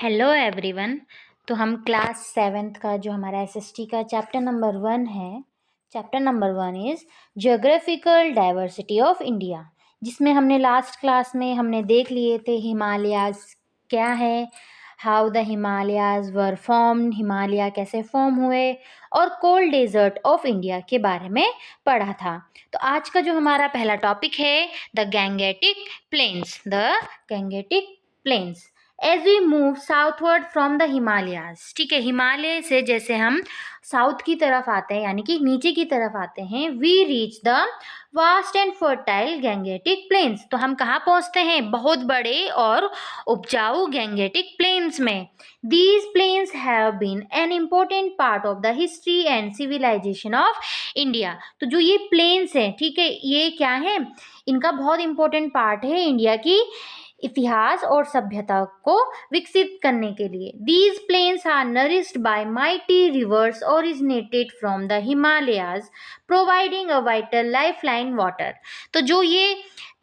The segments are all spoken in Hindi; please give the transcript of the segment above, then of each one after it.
Hello everyone. तो हम क्लास सेवेंथ का जो हमारा एसएसटी का चैप्टर नंबर 1 है, chapter number 1 is geographical diversity of India, जिसमें हमने लास्ट क्लास में हमने देख लिए थे हिमालयाज़ क्या है, how the Himalayas were formed, Himalaya कैसे फॉर्म हुए, और कोल्ड डेजर्ट ऑफ इंडिया के बारे में पढ़ा था। तो आज का जो हमारा पहला टॉपिक है the Gangetic plains as we move southward from the Himalayas. ठीक है, हिमालय से जैसे हम साउथ की तरफ आते हैं यानी कि नीचे की तरफ आते हैं, we reach the vast and fertile Gangetic plains. तो हम कहाँ पहुँचते हैं? बहुत बड़े और उपजाऊ गैंगेटिक प्लेन्स में। These plains have been an important part of the history and civilisation of India. तो जो ये प्लेन्स हैं, ठीक है, ये क्या है? इनका बहुत इंपॉर्टेंट पार्ट है इंडिया की इतिहास और सभ्यता को विकसित करने के लिए। These plains are nourished by mighty rivers originated from the Himalayas, providing a vital lifeline water। तो जो ये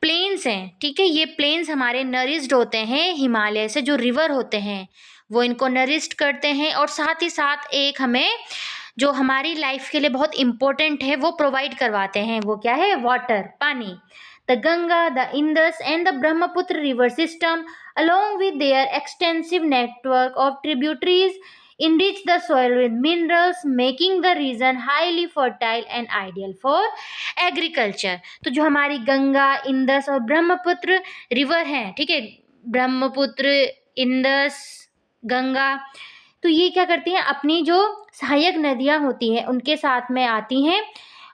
प्लेन्स हैं, ठीक है, ये प्लेन्स हमारे नरिश्ड होते हैं हिमालय से, जो रिवर होते हैं वो इनको नरिश्ड करते हैं, और साथ ही साथ एक हमें जो हमारी लाइफ के लिए बहुत इम्पोर्टेंट है वो प्रोवाइड करवाते हैं। वो क्या है? वाटर, पानी। The Ganga, the Indus and the Brahmaputra river system, along with their extensive network of tributaries, enrich the soil with minerals, making the region highly fertile and ideal for agriculture। तो जो हमारी गंगा, इंदस और ब्रह्मपुत्र रिवर हैं, ठीक है, ब्रह्मपुत्र, इंदस, गंगा, तो ये क्या करती हैं? अपनी जो सहायक नदियाँ होती हैं उनके साथ में आती हैं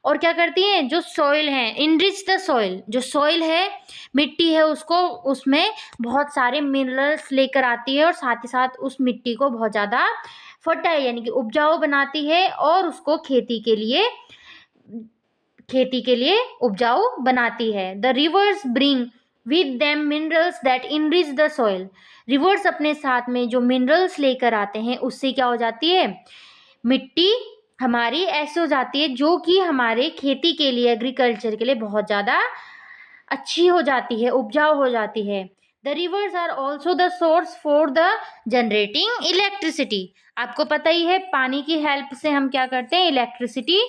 और क्या करती हैं? जो सॉइल है, इनरिच द सॉइल, जो सॉइल है, मिट्टी है, उसको उसमें बहुत सारे मिनरल्स लेकर आती है और साथ ही साथ उस मिट्टी को बहुत ज़्यादा फर्टाइल यानी कि उपजाऊ बनाती है और उसको खेती के लिए उपजाऊ बनाती है। The reverse bring with them minerals that enrich the soil. Reverse अपने साथ में जो मिनरल्स लेकर आते हैं उससे क्या हो जाती है? मिट्टी हमारी ऐसे हो जाती है जो कि हमारे खेती के लिए, एग्रीकल्चर के लिए बहुत ज़्यादा अच्छी हो जाती है, उपजाऊ हो जाती है। The rivers are also the source for the generating electricity. आपको पता ही है पानी की हेल्प से हम क्या करते हैं? इलेक्ट्रिसिटी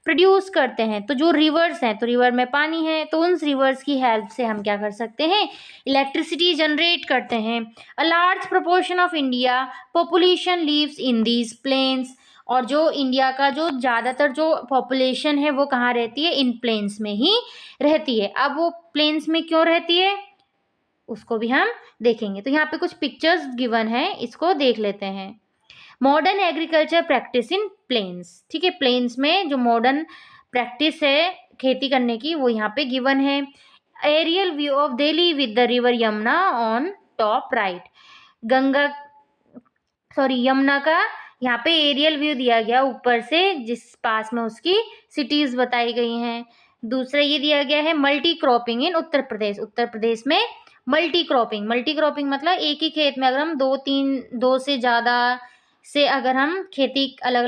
प्रोड्यूस करते हैं। तो जो रिवर्स हैं, तो रिवर में पानी है, तो उन रिवर्स की हेल्प से हम क्या कर सकते हैं? इलेक्ट्रिसिटी जनरेट करते हैं। A large proportion of India population lives in these plains. और जो इंडिया का जो ज़्यादातर जो पॉपुलेशन है वो कहाँ रहती है? इन प्लेन्स में ही रहती है। अब वो प्लेन्स में क्यों रहती है उसको भी हम देखेंगे। तो यहाँ पे कुछ पिक्चर्स गिवन है, इसको देख लेते हैं। Modern agriculture practice in plains. ठीक है, प्लेन्स में जो मॉडर्न प्रैक्टिस है खेती करने की वो यहाँ पे गिवन है। Aerial view of Delhi with the river Yamuna on top right. Yamuna का यहाँ पे एरियल व्यू दिया गया ऊपर से, जिस पास में उसकी सिटीज बताई गई हैं। दूसरा ये दिया गया है मल्टी क्रॉपिंग इन उत्तर प्रदेश। उत्तर प्रदेश में मल्टी क्रॉपिंग मतलब एक ही खेत में अगर हम दो से ज़्यादा से अगर हम खेती अलग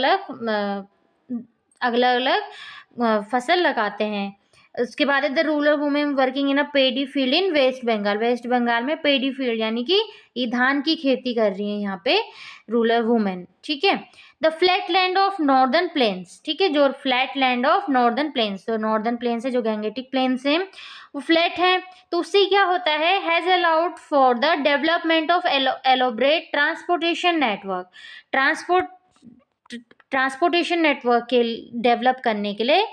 अलग फसल लगाते हैं। उसके बाद है the rural women working in a paddy field in West Bengal. West Bengal में पेडी फील्ड यानी कि ये धान की खेती कर रही है यहाँ पे रूरल वुमेन। ठीक है, the flat land of northern plains. ठीक है, जो flat land of northern plains, तो नॉर्दर्न प्लेन्स है जो गैंगेटिक प्लेन्स है वो फ्लैट है, तो उससे क्या होता है? Has allowed for the development of elaborate transportation network के डेवलप करने के लिए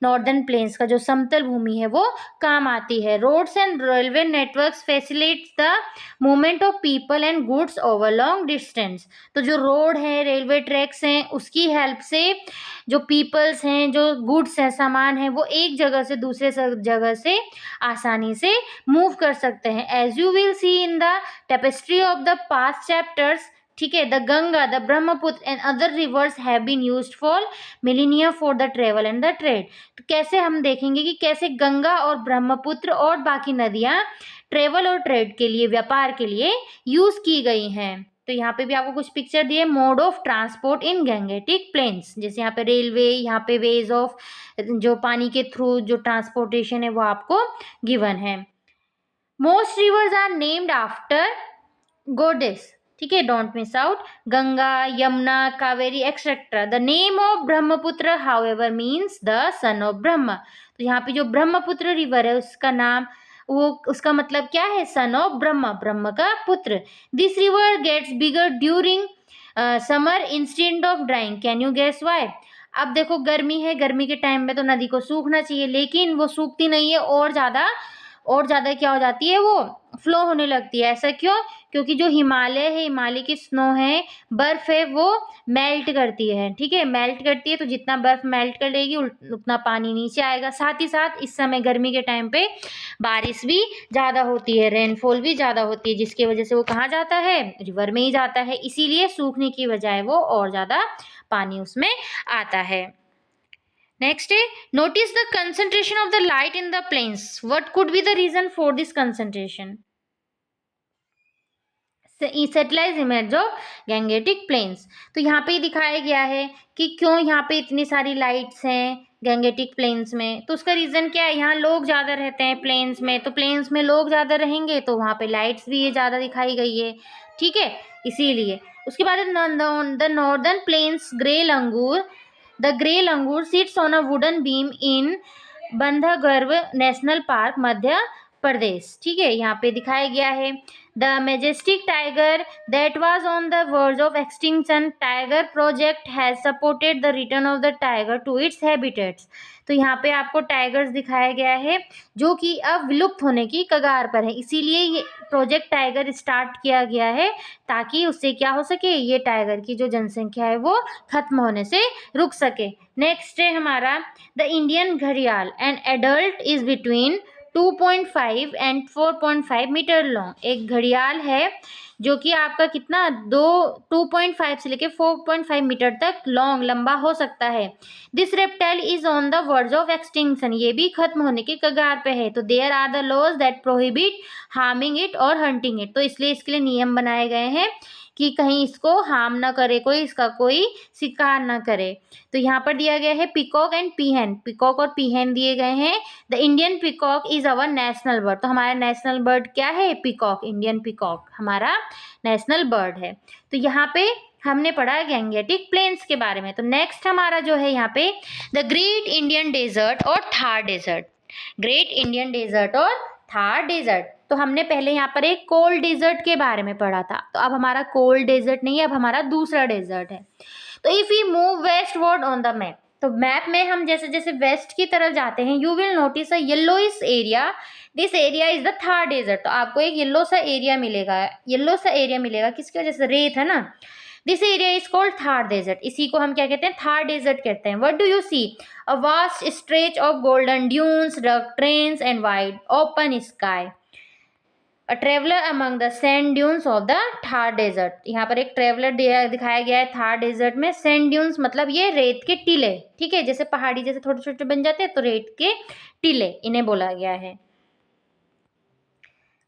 नॉर्दर्न प्लेन्स का जो समतल भूमि है वो काम आती है। Roads and railway networks facilitates the movement of people and goods over long distance. तो जो रोड है, रेलवे ट्रैक्स हैं, उसकी हेल्प से जो पीपल्स हैं, जो गुड्स हैं, सामान है, वो एक जगह से दूसरे जगह से आसानी से मूव कर सकते हैं। As you will see in the tapestry of the past chapters, ठीक है, the Ganga, the Brahmaputra and other rivers have been used for millennia for the travel and the trade. तो कैसे हम देखेंगे कि कैसे गंगा और ब्रह्मपुत्र और बाकी नदियाँ ट्रेवल और ट्रेड के लिए, व्यापार के लिए यूज की गई हैं। तो यहाँ पे भी आपको कुछ पिक्चर दिए, mode of transport in Gangetic plains, जैसे यहाँ पे रेलवे, यहाँ पे वेज ऑफ जो पानी के थ्रू जो ट्रांसपोर्टेशन है वो आपको गिवन है। Most rivers are named after goddess. ठीक है, don't miss out. Ganga, Yamuna, Kaveri etcetera. The name of Brahmaputra however means the son of Brahma. तो यहाँ पे जो ब्रह्मपुत्र रिवर है उसका नाम, वो उसका मतलब क्या है, सन ऑफ ब्रह्म, ब्रह्म का पुत्र। This river gets bigger during summer instant of drying, can you guess why. अब देखो गर्मी है, गर्मी के टाइम में तो नदी को सूखना चाहिए, लेकिन वो सूखती नहीं है, और ज़्यादा क्या हो जाती है, वो फ्लो होने लगती है। ऐसा क्यों? क्योंकि जो हिमालय है, हिमालय की स्नो है, बर्फ है, वो मेल्ट करती है। ठीक है, मेल्ट करती है, तो जितना बर्फ मेल्ट कर लेगी उतना पानी नीचे आएगा। साथ ही साथ इस समय गर्मी के टाइम पे बारिश भी ज़्यादा होती है, रेनफॉल भी ज़्यादा होती है, जिसकी वजह से वो कहाँ जाता है, रिवर में ही जाता है। इसीलिए सूखने की बजाय वो और ज़्यादा पानी उसमें आता है। नेक्स्ट है, notice the concentration of the light in the plains, what could be the reason for this concentration. Satellite image of Gangetic plains. तो यहाँ पे दिखाया गया है कि क्यों यहाँ पे इतनी सारी लाइट्स हैं गैंगेटिक प्लेन्स में। तो उसका रीज़न क्या है, यहाँ लोग ज़्यादा रहते हैं प्लेन्स में, तो प्लेन्स में लोग ज़्यादा रहेंगे तो वहाँ पे लाइट्स भी ये ज़्यादा दिखाई गई है। ठीक है, इसीलिए। उसके बाद the northern plains grey langur, the grey langur sits on a wooden beam in Bandhavgarh national park, Madhya Pradesh. ठीक है, यहाँ पे दिखाया गया है। The majestic tiger that was on the verge of extinction, tiger project has supported the return of the tiger to its habitats. तो यहाँ पे आपको टाइगर्स दिखाया गया है जो कि अब विलुप्त होने की कगार पर है, इसीलिए ये प्रोजेक्ट टाइगर स्टार्ट किया गया है, ताकि उससे क्या हो सके, ये टाइगर की जो जनसंख्या है वो खत्म होने से रुक सके। नेक्स्ट है हमारा, द इंडियन घड़ियाल, an adult is between 2.5 and 4.5 metre long. एक घड़ियाल है जो कि आपका कितना 2.5 से लेके 4.5 मीटर तक लॉन्ग, लंबा हो सकता है। This reptile is on the verge of extinction, ये भी खत्म होने के कगार पे है। तो there are the laws that prohibit harming it और हंटिंग इट। तो इसलिए इसके लिए नियम बनाए गए हैं कि कहीं इसको हार्म ना करे कोई, इसका कोई शिकार ना करे। तो यहाँ पर दिया गया है पिकॉक एंड पीहन, पिकॉक और पीहन दिए गए हैं। The Indian peacock is our national bird. तो हमारा नेशनल बर्ड क्या है, पिकॉक, इंडियन पिकॉक हमारा नेशनल बर्ड है। तो यहाँ पे हमने पढ़ा गैंगेटिक प्लेन्स के बारे में। तो नेक्स्ट हमारा जो है यहाँ पे द ग्रेट इंडियन डेजर्ट और Thar desert, Great Indian Desert और थार डेजर्ट। तो हमने पहले यहाँ पर एक कोल्ड डेजर्ट के बारे में पढ़ा था, तो अब हमारा कोल्ड डेजर्ट नहीं है, अब हमारा दूसरा डेजर्ट है। तो if you move westward on the map, तो मैप में हम जैसे जैसे वेस्ट की तरफ जाते हैं, you will notice a yellowish area, this area is the Thar desert. तो आपको एक येलो सा एरिया मिलेगा, येलो सा एरिया मिलेगा, किसकी वजह से, रेत है ना। This area is called Thar desert, इसी को हम क्या कहते हैं, थार डेजर्ट कहते हैं। What do you see, a vast stretch of golden dunes, rugged terrains and wide open sky, a traveller among the sand dunes of the Thar desert. यहाँ पर एक ट्रेवलर दिखाया गया है थार डेजर्ट में। सैंड ड्यून्स मतलब ये रेत के टीले, ठीक है, जैसे पहाड़ी जैसे छोटे छोटे बन जाते हैं, तो रेत के टीले इन्हें बोला गया है।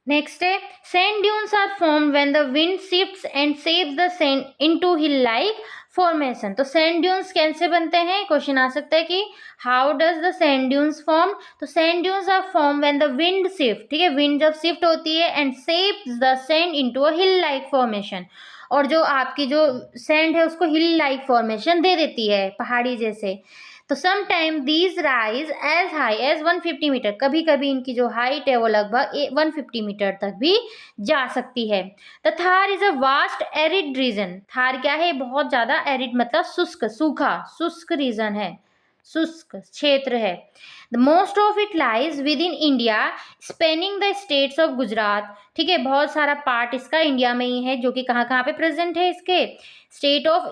नेक्स्ट है, sand dunes are form when the wind shifts and shapes the sand into hill like formation. तो सैंड ड्यून्स कैसे बनते हैं, क्वेश्चन आ सकता है कि how does the sand dunes form. तो sand dunes are form when the wind shift, ठीक है, विंड जब शिफ्ट होती है and shapes the sand into a hill like formation, और जो आपकी जो सैंड है उसको हिल लाइक फॉर्मेशन दे देती है, पहाड़ी जैसे। तो some time these rise as high as 150 metre, कभी कभी इनकी जो हाइट है वो लगभग 150 मीटर तक भी जा सकती है। The Thar is a vast arid region, Thar क्या है, बहुत ज़्यादा एरिड मतलब शुष्क, सूखा, शुष्क रीजन है, शुष्क क्षेत्र है। The most of it lies within India spanning the states of Gujarat, ठीक है, बहुत सारा पार्ट इसका इंडिया में ही है, जो कि कहाँ कहाँ पे प्रेजेंट है, इसके स्टेट ऑफ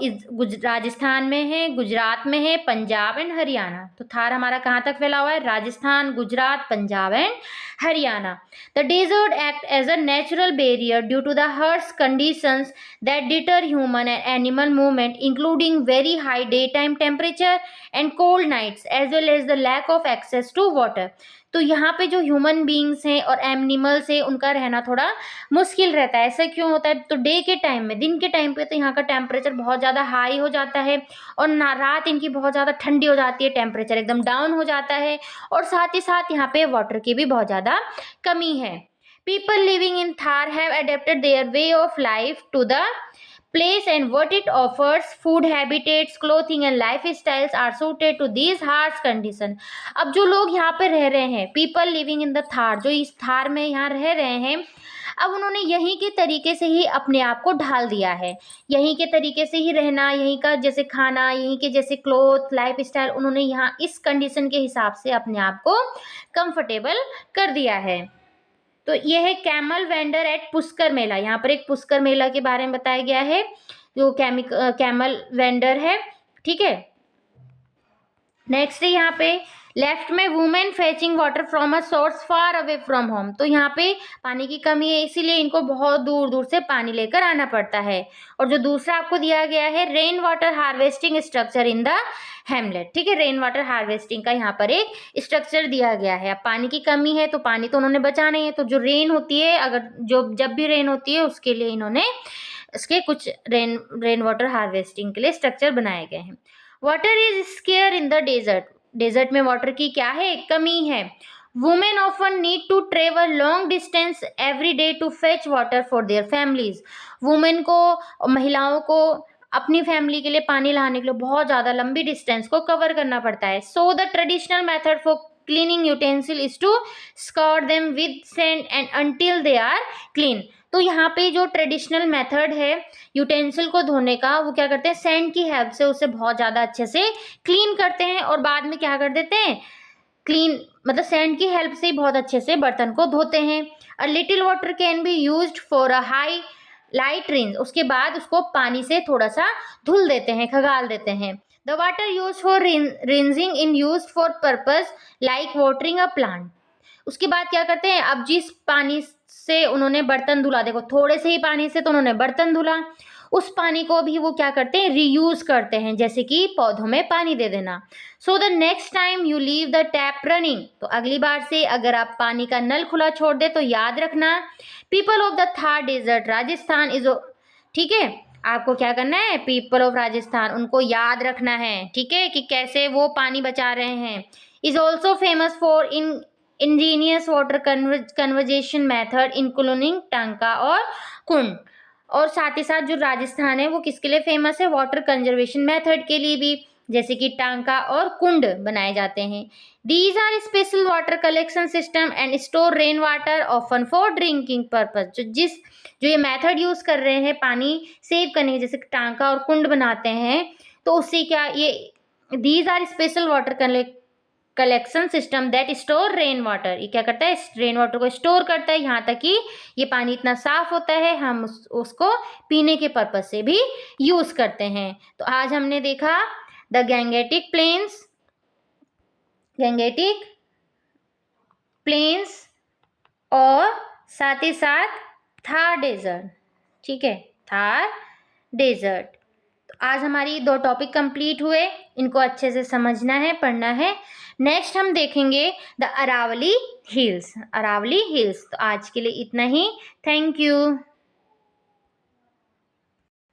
राजस्थान में है, गुजरात में है, पंजाब एंड हरियाणा। तो थार हमारा कहाँ तक फैला हुआ है, Rajasthan, Gujarat, Punjab and Haryana. The desert act as a natural barrier due to the harsh conditions that deter human and animal movement, including very high day time temperature and cold nights as well as the lack of access to water. तो यहाँ पे जो ह्यूमन बींग्स हैं और एनिमल्स हैं उनका रहना थोड़ा मुश्किल रहता है। ऐसा क्यों होता है, तो डे के टाइम में, दिन के टाइम पे तो यहाँ का टेम्परेचर बहुत ज़्यादा हाई हो जाता है, और रात इनकी बहुत ज़्यादा ठंडी हो जाती है, टेम्परेचर एकदम डाउन हो जाता है, और साथ ही साथ यहाँ पे वाटर की भी बहुत ज़्यादा कमी है। People living in Thar have adapted their way of life to the place and what it offers. Food, habitats, clothing and lifestyles are suited to these harsh conditions. अब जो लोग यहाँ पे रह रहे हैं, people living in the Thar, जो इस थार में यहाँ रह रहे हैं, अब उन्होंने यहीं के तरीके से ही अपने आप को ढाल दिया है, यहीं के तरीके से ही रहना, यहीं का जैसे खाना, यहीं के जैसे क्लोथ, लाइफ स्टाइल, उन्होंने यहाँ इस कंडीशन के हिसाब से अपने आप को कंफर्टेबल कर दिया है। तो ये है कैमल वेंडर एट पुष्कर मेला। यहाँ पर एक पुष्कर मेला के बारे में बताया गया है, जो कैमल वेंडर है, ठीक है। नेक्स्ट है यहाँ पे लेफ्ट में women fetching water from a source far away from home. तो यहाँ पे पानी की कमी है, इसीलिए इनको बहुत दूर दूर से पानी लेकर आना पड़ता है। और जो दूसरा आपको दिया गया है rain water harvesting structure in the hamlet, ठीक है। रेन वाटर हार्वेस्टिंग का यहाँ पर एक स्ट्रक्चर दिया गया है। अब पानी की कमी है तो पानी तो उन्होंने बचाना ही है, तो जो रेन होती है, अगर जब भी रेन होती है उसके लिए इन्होंने इसके कुछ रेन वाटर हार्वेस्टिंग के लिए स्ट्रक्चर बनाए गए हैं। Water is scarce in the desert. Desert में वाटर की क्या है, कमी है। Women often need to travel long distance every day to fetch water for their families. Women को, महिलाओं को अपनी फैमिली के लिए पानी लाने के लिए बहुत ज़्यादा लंबी डिस्टेंस को कवर करना पड़ता है। So the traditional method for cleaning utensil is to scour them with sand and until they are clean. तो यहाँ पे जो ट्रेडिशनल मेथड है यूटेंसिल को धोने का, वो क्या करते हैं, सैंड की हेल्प से उसे बहुत ज़्यादा अच्छे से क्लीन करते हैं और बाद में क्या कर देते हैं, क्लीन मतलब सैंड की हेल्प से बहुत अच्छे से बर्तन को धोते हैं। A little water can be used for a high light rinse. उसके बाद उसको पानी से थोड़ा सा धुल देते हैं, खगाल देते हैं। The water use for rinsing in use for purpose like watering a plant. उसके बाद क्या करते हैं, अब जिस पानी से उन्होंने बर्तन धुला, देखो थोड़े से ही पानी से तो उन्होंने बर्तन धुला, उस पानी को भी वो क्या करते हैं, रीयूज करते हैं, जैसे कि पौधों में पानी दे देना। So the next time you leave the tap running, तो अगली बार से अगर आप पानी का नल खुला छोड़ दे तो याद रखना people of the Thar desert Rajasthan is, ठीक है, आपको क्या करना है, पीपल ऑफ राजस्थान उनको याद रखना है, ठीक है, कि कैसे वो पानी बचा रहे हैं। Is also famous for Angénieux water conversation method including टांका और कुंड। और साथ ही साथ जो राजस्थान है वो किसके लिए फेमस है, वाटर कंजर्वेशन मेथड के लिए भी, जैसे कि टांका और कुंड बनाए जाते हैं। These are special water collection system and store rain water often for drinking purpose. जो ये मेथड यूज कर रहे हैं पानी सेव करने के, जैसे टांका और कुंड बनाते हैं, तो उससे क्या, ये these are special water collection system that store rain water. ये क्या करता है, रेन वाटर को स्टोर करता है, यहाँ तक कि ये पानी इतना साफ होता है हम उसको पीने के पर्पज से भी यूज करते हैं। तो आज हमने देखा द गैंगेटिक प्लेन्स और साथ ही साथ थार डेजर्ट, ठीक है, थार डेजर्ट। तो आज हमारी 2 टॉपिक कंप्लीट हुए, इनको अच्छे से समझना है, पढ़ना है। नेक्स्ट हम देखेंगे द अरावली हिल्स। तो आज के लिए इतना ही। Thank you.